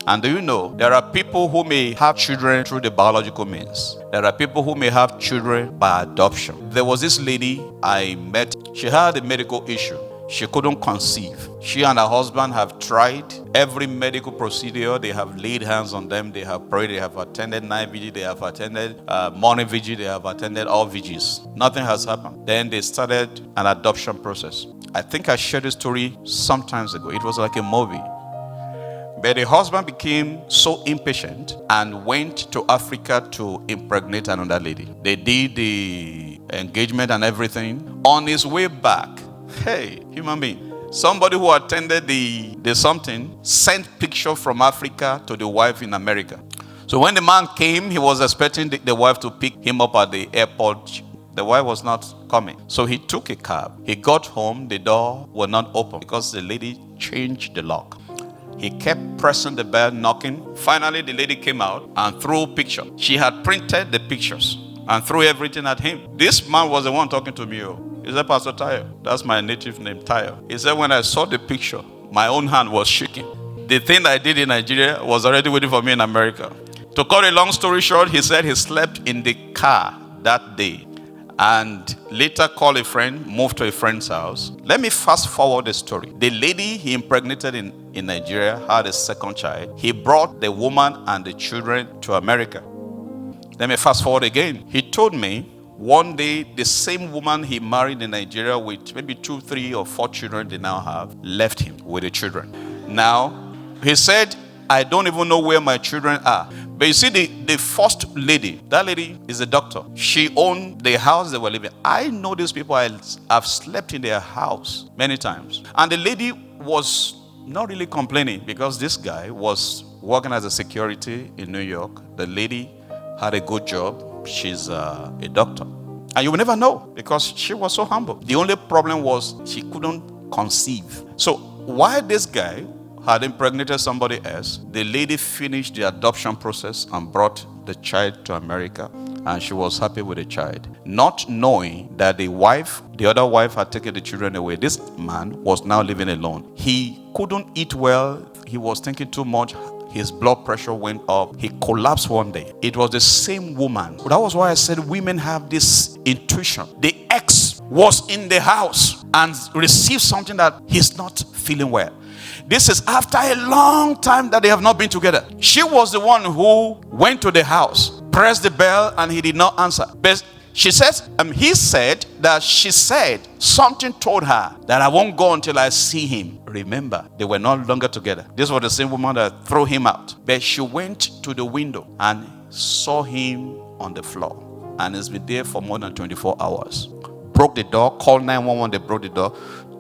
And do you know, there are people who may have children through the biological means. There are people who may have children by adoption. There was this lady I met. She had a medical issue. She couldn't conceive. She and her husband have tried every medical procedure. They have laid hands on them. They have prayed. They have attended night vigil. They have attended morning vigil. They have attended all vigils. Nothing has happened. Then they started an adoption process. I think I shared this story some times ago. It was like a movie. But the husband became so impatient and went to Africa to impregnate another lady. They did the engagement and everything. On his way back, hey, human being, somebody who attended the something sent picture from Africa to the wife in America. So when the man came, he was expecting the wife to pick him up at the airport. The wife was not coming. So he took a cab. He got home, the door was not open because the lady changed the lock. He kept pressing the bell, knocking. Finally, the lady came out and threw pictures. She had printed the pictures and threw everything at him. This man was the one talking to me. He said, Pastor Tayo, that's my native name, Tayo. He said, when I saw the picture, my own hand was shaking. The thing I did in Nigeria was already waiting for me in America. To cut a long story short, he said he slept in the car that day and later called a friend, moved to a friend's house. Let me fast forward the story. The lady he impregnated in Nigeria had a second child. He brought the woman and the children to America. Let me fast forward again. He told me one day the same woman he married in Nigeria with maybe 2, 3, or 4 children they now have left him with the children. Now, he said, I don't even know where my children are. But you see, the first lady, that lady is a doctor. She owned the house they were living. I know these people. I've slept in their house many times. And the lady was not really complaining because this guy was working as a security in New York. The lady had a good job. She's a doctor. And you will never know because she was so humble. The only problem was she couldn't conceive. So while this guy had impregnated somebody else, the lady finished the adoption process and brought the child to America, and she was happy with the child, not knowing that the other wife had taken the children away. This man was now living alone. He couldn't eat well. He was thinking too much. His blood pressure went up. He collapsed one day. It was the same woman. That was why I said women have this intuition. The ex was in the house and received something that he's not feeling well. This is after a long time that they have not been together. She was the one who went to the house, pressed the bell, and he did not answer. But he said that she said something told her that I won't go until I see him. Remember, they were no longer together. This was the same woman that threw him out. But she went to the window and saw him on the floor. And he's been there for more than 24 hours. Broke the door, called 911, they broke the door,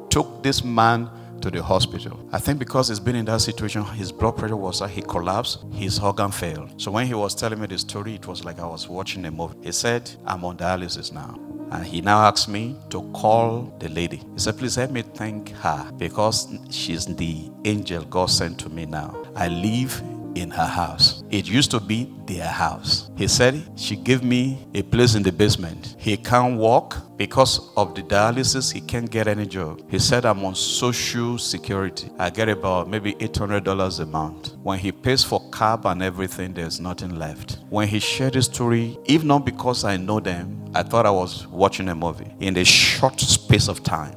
took this man to the hospital. I think because he's been in that situation, his blood pressure was he collapsed, his organ failed. So when he was telling me the story, it was like I was watching a movie. He said, I'm on dialysis now. And he now asked me to call the lady. He said, please help me thank her because she's the angel God sent to me now. I live in her house. It used to be their house. He said she gave me a place in the basement. He can't walk because of the dialysis. He can't get any job. He said I'm on social security. I get about maybe $800 a month. When he pays for cab and everything, there's nothing left. When he shared his story, if not because I know them, I thought I was watching a movie. In a short space of time,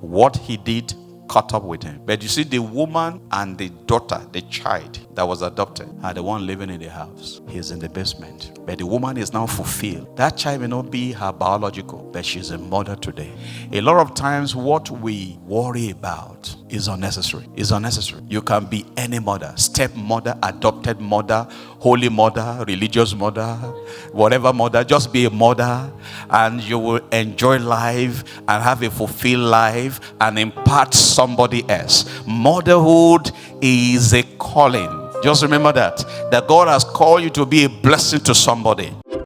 what he did caught up with him. But you see, the woman and the daughter, the child that was adopted, are the one living in the house. He's in the basement. But the woman is now fulfilled. That child may not be her biological, but she's a mother today. A lot of times what we worry about is unnecessary. It's unnecessary. You can be any mother, stepmother, adopted mother, holy mother, religious mother, whatever mother. Just be a mother and you will enjoy life and have a fulfilled life and impart somebody else. Motherhood is a calling. Just remember that God has called you to be a blessing to somebody.